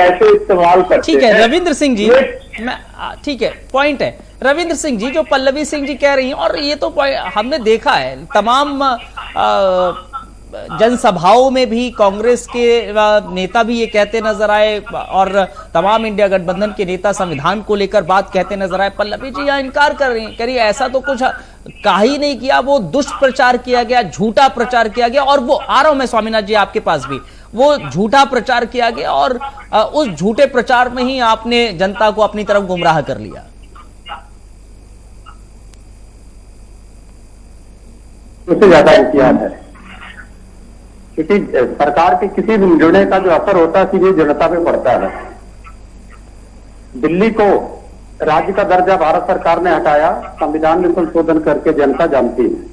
कैसे इस्तेमाल करते ठीक है हैं। रविंद्र सिंह जी, ठीक है, पॉइंट है रविंद्र सिंह जी, जो पल्लवी सिंह जी कह रही हैं, और ये तो हमने देखा है तमाम जनसभाओं में भी कांग्रेस के नेता भी ये कहते नजर आए, और तमाम इंडिया गठबंधन के नेता संविधान को लेकर बात कहते नजर आए। पल्लवी जी यहाँ इनकार कर रही हैं, कह रही ऐसा तो कुछ कहा ही नहीं किया, वो दुष्प्रचार किया गया, झूठा प्रचार किया गया, और वो आ रहा हूं मैं स्वामीनाथ जी आपके पास भी, वो झूठा प्रचार किया गया और उस झूठे प्रचार में ही आपने जनता को अपनी तरफ गुमराह कर लिया। उससे ज्यादा एहतियात है, क्योंकि सरकार के किसी भी निर्णय का जो असर होता है सीधे जनता पे पड़ता है। दिल्ली को राज्य का दर्जा भारत सरकार ने हटाया, संविधान में संशोधन करके, जनता जानती है।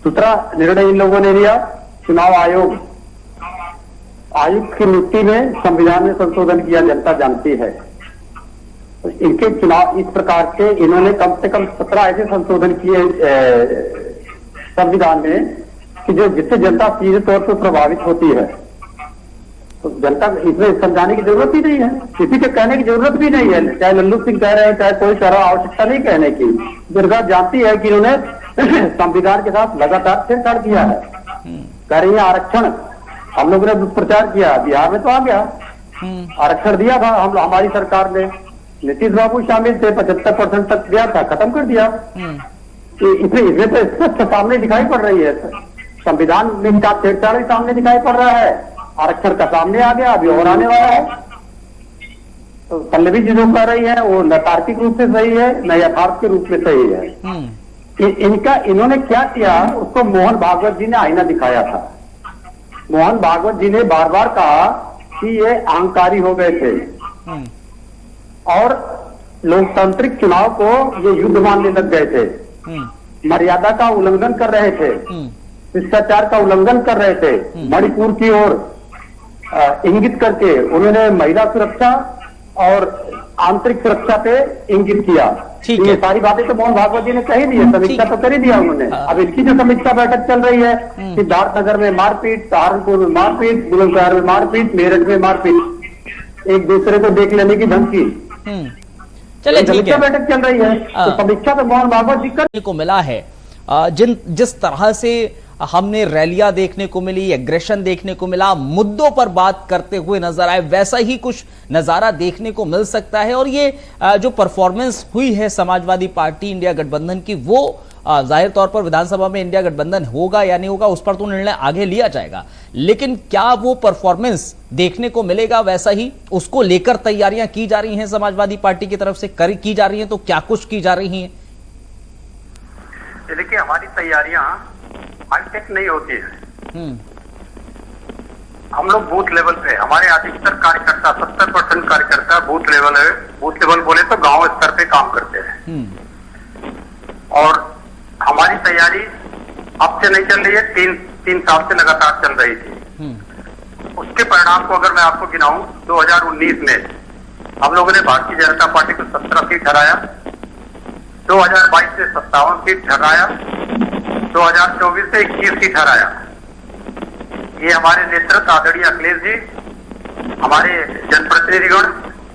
दूसरा निर्णय इन लोगों ने लिया, चुनाव आयोग, आयुक्त की नियुक्ति में संविधान में संशोधन किया, जनता जानती है। इनके चुनाव इस प्रकार के इन्होंने कम से कम 17 ऐसे संशोधन किए संविधान में कि जो जिससे जनता सीधे तौर पर प्रभावित होती है। तो जनता इसमें समझाने की जरूरत ही नहीं है, किसी के कहने की जरूरत भी नहीं है, चाहे लल्लू सिंह कह रहे हैं, चाहे कोई कह रहा, आवश्यकता नहीं कहने की। जनता जानती है कि इन्होंने संविधान के साथ लगातार छेड़छाड़ किया है। कह रही है आरक्षण, हम लोगों ने दुष्प्रचार किया, बिहार में तो आ गया, आरक्षण दिया था हमारी सरकार ने, नीतीश बाबू शामिल थे, 75% तक दिया था, खत्म कर दिया। इसमें तो स्पष्ट सामने दिखाई पड़ रही है, संविधान में का छेड़छाड़ सामने दिखाई पड़ रहा है, आरक्षण का सामने आ गया, अभी और आने वाला है। तो पल्लवी जी जो कह रही है वो न तार्किक रूप से सही है, न यथार्थ के रूप में सही है। इन्होंने क्या किया, उसको मोहन भागवत जी ने आईना दिखाया था। मोहन भागवत जी ने बार बार कहा कि ये अहंकारी हो गए थे और लोकतांत्रिक चुनाव को ये युद्ध मानने लग गए थे, मर्यादा का उल्लंघन कर रहे थे, शिष्टाचार का उल्लंघन कर रहे थे। मणिपुर की ओर इंगित करके उन्होंने महिला सुरक्षा और आंतरिक सुरक्षा पे इंगित किया। ये सारी बातें तो मोहन भागवत जी ने कही दी है, समीक्षा तो कर ही दिया उन्होंने। अब इनकी जो समीक्षा बैठक चल रही है, सिद्धार्थनगर में मारपीट, सहारनपुर में मारपीट, बुलंदशहर में मारपीट, मेरठ में मारपीट, एक दूसरे को देख लेने की धमकी, चलिए ठीक है, बैठक चल रही है। तो समीक्षा तो मोहन भागवत जी करने को मिला है। जिस तरह से हमने रैलियां देखने को मिली, एग्रेशन देखने को मिला, मुद्दों पर बात करते हुए नजर आए, वैसा ही कुछ नजारा देखने को मिल सकता है। और ये जो परफॉर्मेंस हुई है समाजवादी पार्टी इंडिया गठबंधन की, वो जाहिर तौर पर विधानसभा में इंडिया गठबंधन होगा या नहीं होगा उस पर तो निर्णय आगे लिया जाएगा, लेकिन क्या वो परफॉर्मेंस देखने को मिलेगा वैसा ही, उसको लेकर तैयारियां की जा रही हैं समाजवादी पार्टी की तरफ से, की जा रही हैं, तो क्या कुछ की जा रही हैं? देखिए, हमारी तैयारियां हाईटेक नहीं होती है। हम लोग बूथ लेवल पे, हमारे अधिकतर कार्यकर्ता, 70% कार्यकर्ता बूथ लेवल है। बूथ लेवल बोले तो गांव स्तर पे काम करते हैं। और हमारी तैयारी अब से नहीं चल रही है, तीन साल से लगातार चल रही थी। उसके परिणाम को अगर मैं आपको गिनाऊं, 2019 में हम लोगों ने भारतीय जनता पार्टी को 17 सीट हराया, 2022 से 57 सीट हराया, 2024 से 21 सीट हराया। ये हमारे नेतृत्व आदरणीय अखिलेश जी, हमारे जनप्रतिनिधिगण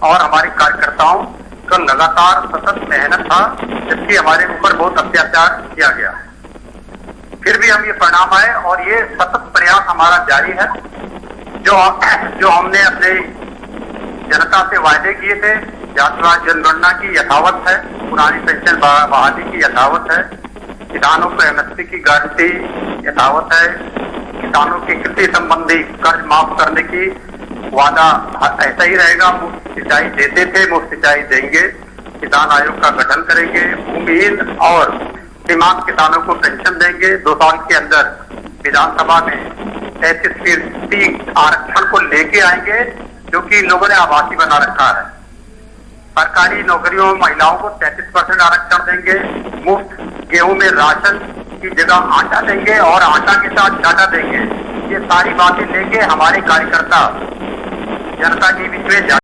और हमारे कार्यकर्ताओं का लगातार सतत मेहनत था, जबकि हमारे ऊपर बहुत अत्याचार किया गया। फिर भी हम ये परिणाम आए और ये सतत प्रयास हमारा जारी है। जो हमने अपने जनता से वायदे किए थे, जातिवार जनगणना की यथावत है, पुरानी पेंशन बहाली की यथावत है, किसानों को एमएसपी की गारंटी यथावत है, किसानों के कृषि संबंधी कर्ज माफ करने की वादा ऐसा ही रहेगा। मुफ्त सिंचाई देते थे, मुफ्त सिंचाई देंगे, किसान आयोग का गठन करेंगे, भूमिहीन और सीमांत किसानों को पेंशन देंगे। 2 साल के अंदर विधानसभा में 33% आरक्षण को लेके आएंगे, जो कि इन लोगों ने आभासी बना रखा है। सरकारी नौकरियों में महिलाओं को 33% आरक्षण देंगे, मुफ्त गेहूं में राशन की जगह आटा देंगे और आटा के साथ चाटा देंगे। ये सारी बातें लेके हमारे कार्यकर्ता जनता के बीच में